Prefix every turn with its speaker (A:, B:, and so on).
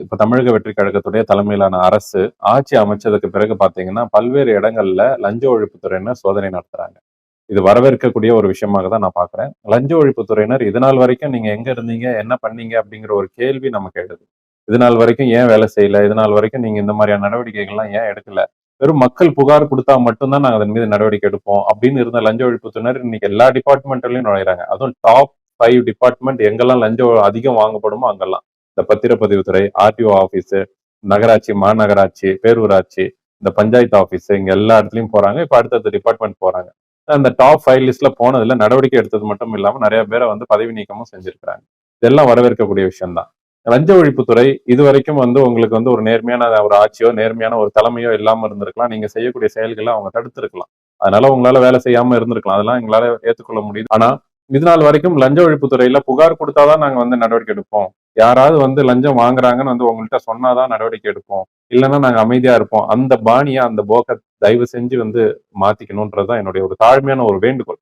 A: இப்ப தமிழக வெற்றி கழகத்துடைய தலைமையிலான அரசு ஆட்சி அமைச்சதுக்கு பிறகு பாத்தீங்கன்னா பல்வேறு இடங்கள்ல லஞ்ச ஒழிப்புத்துறையினர் சோதனை நடத்துறாங்க. இது வரவேற்கக்கூடிய ஒரு விஷயமாக தான் நான் பாக்குறேன். லஞ்ச ஒழிப்புத்துறையினர் இது நாள் வரைக்கும் நீங்க எங்க இருந்தீங்க, என்ன பண்ணீங்க அப்படிங்கிற ஒரு கேள்வி நமக்கு எழுது. இது நாள் வரைக்கும் ஏன் வேலை செய்யல, இது நாள் வரைக்கும் நீங்க இந்த மாதிரியான நடவடிக்கைகள்லாம் ஏன் எடுக்கல, வெறும் மக்கள் புகார் கொடுத்தா மட்டும்தான் நாங்க அதன் மீது நடவடிக்கை எடுப்போம் அப்படின்னு இருந்த லஞ்ச ஒழிப்புத்துறையினர் இன்னைக்கு எல்லா டிபார்ட்மெண்ட்லயும் நுழையிறாங்க. அதுவும் டாப் 5 டிபார்ட்மெண்ட் எங்கெல்லாம் லஞ்சம் அதிகம் வாங்கப்படுமோ அங்கெல்லாம் இந்த பத்திரப்பதிவுத்துறை, ஆர்டிஓ ஆபீஸ், நகராட்சி, மாநகராட்சி, பேரூராட்சி, இந்த பஞ்சாயத்து ஆபீஸ், இங்க எல்லா இடத்துலயும் போறாங்க. இப்ப அடுத்தடுத்த டிபார்ட்மெண்ட் போறாங்க. அந்த டாப் 5 லிஸ்ட்ல போனதுல நடவடிக்கை எடுத்தது மட்டும் இல்லாம நிறைய பேரை வந்து பதவி நீக்கமும் செஞ்சிருக்கிறாங்க. இதெல்லாம் வரவேற்கக்கூடிய விஷயம் தான். லஞ்ச ஒழிப்புத்துறை இதுவரைக்கும் வந்து உங்களுக்கு வந்து ஒரு நேர்மையான ஒரு ஆட்சியோ, நேர்மையான ஒரு தலைமையோ இல்லாம இருந்திருக்கலாம். நீங்க செய்யக்கூடிய செயல்களை அவங்க தடுத்திருக்கலாம். அதனால உங்களால வேலை செய்யாம இருந்திருக்கலாம். அதெல்லாம் எங்களால ஏற்றுக்கொள்ள முடியுது. ஆனா இது நாள் வரைக்கும் லஞ்ச ஒழிப்புத்துறையில புகார் கொடுத்தாதான் நாங்க வந்து நடவடிக்கை எடுப்போம். யாராவது வந்து லஞ்சம் வாங்குறாங்கன்னு வந்து உங்கள்கிட்ட சொன்னாதான் நடவடிக்கை எடுப்போம். இல்லைன்னா நாங்க அமைதியா இருப்போம். அந்த பாணியா, அந்த போக்க தயவு செஞ்சு வந்து மாத்திக்கணும்ன்றதுதான் என்னுடைய ஒரு தாழ்மையான ஒரு வேண்டுகோள்.